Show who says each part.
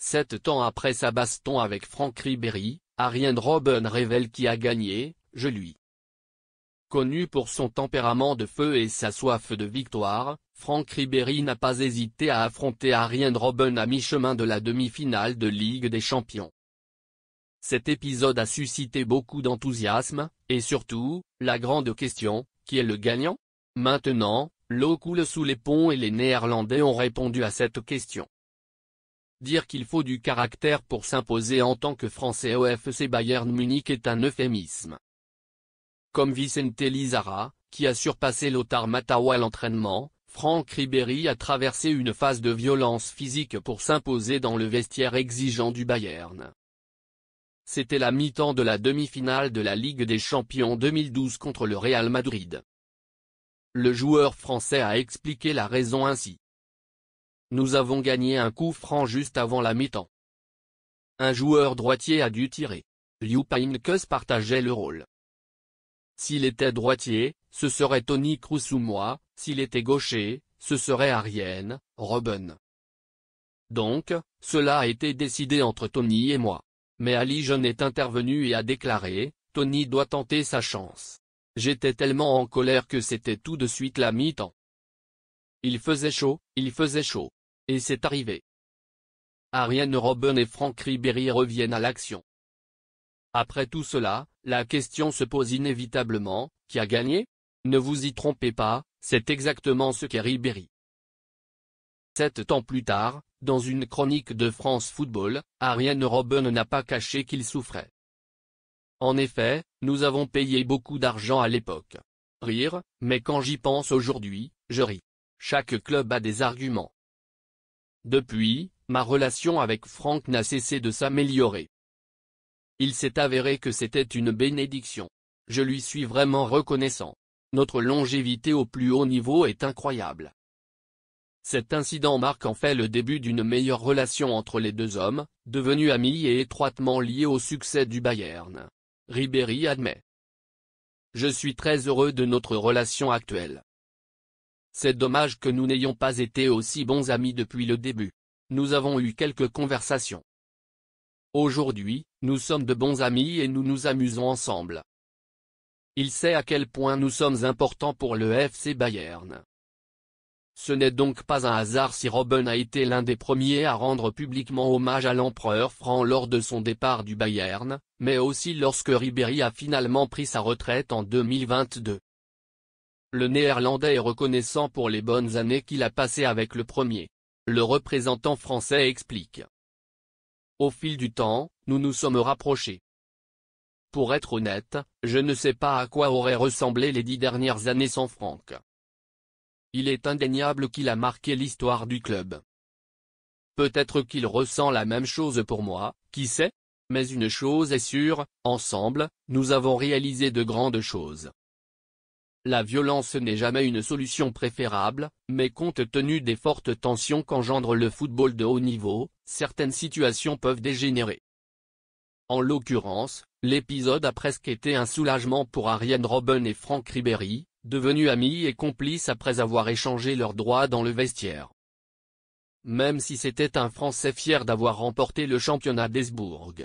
Speaker 1: 7 ans après sa baston avec Franck Ribéry, Arjen Robben révèle qui a gagné, je lui. Connu pour son tempérament de feu et sa soif de victoire, Franck Ribéry n'a pas hésité à affronter Arjen Robben à mi-chemin de la demi-finale de Ligue des Champions. Cet épisode a suscité beaucoup d'enthousiasme, et surtout, la grande question, qui est le gagnant? Maintenant, l'eau coule sous les ponts et les Néerlandais ont répondu à cette question. Dire qu'il faut du caractère pour s'imposer en tant que Français au FC Bayern Munich est un euphémisme. Comme Vicente Lizara, qui a surpassé Lothar Matthau à l'entraînement, Franck Ribéry a traversé une phase de violence physique pour s'imposer dans le vestiaire exigeant du Bayern. C'était la mi-temps de la demi-finale de la Ligue des Champions 2012 contre le Real Madrid. Le joueur français a expliqué la raison ainsi. Nous avons gagné un coup franc juste avant la mi-temps. Un joueur droitier a dû tirer. Jupp Heynckes partageait le rôle. S'il était droitier, ce serait Toni Kroos ou moi, s'il était gaucher, ce serait Arjen Robben. Donc, cela a été décidé entre Toni et moi. Mais Ali John est intervenu et a déclaré, Toni doit tenter sa chance. J'étais tellement en colère que c'était tout de suite la mi-temps. Il faisait chaud. Et c'est arrivé. Arjen Robben et Franck Ribéry reviennent à l'action. Après tout cela, la question se pose inévitablement, qui a gagné? Ne vous y trompez pas, c'est exactement ce qu'est Ribéry. 7 ans plus tard, dans une chronique de France Football, Arjen Robben n'a pas caché qu'il souffrait. En effet, nous avons payé beaucoup d'argent à l'époque. Rire, mais quand j'y pense aujourd'hui, je ris. Chaque club a des arguments. Depuis, ma relation avec Franck n'a cessé de s'améliorer. Il s'est avéré que c'était une bénédiction. Je lui suis vraiment reconnaissant. Notre longévité au plus haut niveau est incroyable. Cet incident marque en fait le début d'une meilleure relation entre les deux hommes, devenus amis et étroitement liés au succès du Bayern. Ribéry admet. Je suis très heureux de notre relation actuelle. C'est dommage que nous n'ayons pas été aussi bons amis depuis le début. Nous avons eu quelques conversations. Aujourd'hui, nous sommes de bons amis et nous nous amusons ensemble. Il sait à quel point nous sommes importants pour le FC Bayern. Ce n'est donc pas un hasard si Robben a été l'un des premiers à rendre publiquement hommage à l'empereur Franc lors de son départ du Bayern, mais aussi lorsque Ribéry a finalement pris sa retraite en 2022. Le Néerlandais est reconnaissant pour les bonnes années qu'il a passées avec le premier. Le représentant français explique. Au fil du temps, nous nous sommes rapprochés. Pour être honnête, je ne sais pas à quoi auraient ressemblé les 10 dernières années sans Franck. Il est indéniable qu'il a marqué l'histoire du club. Peut-être qu'il ressent la même chose pour moi, qui sait? Mais une chose est sûre, ensemble, nous avons réalisé de grandes choses. La violence n'est jamais une solution préférable, mais compte tenu des fortes tensions qu'engendre le football de haut niveau, certaines situations peuvent dégénérer. En l'occurrence, l'épisode a presque été un soulagement pour Arjen Robben et Franck Ribéry, devenus amis et complices après avoir échangé leurs droits dans le vestiaire. Même si c'était un Français fier d'avoir remporté le championnat d'Esbourg.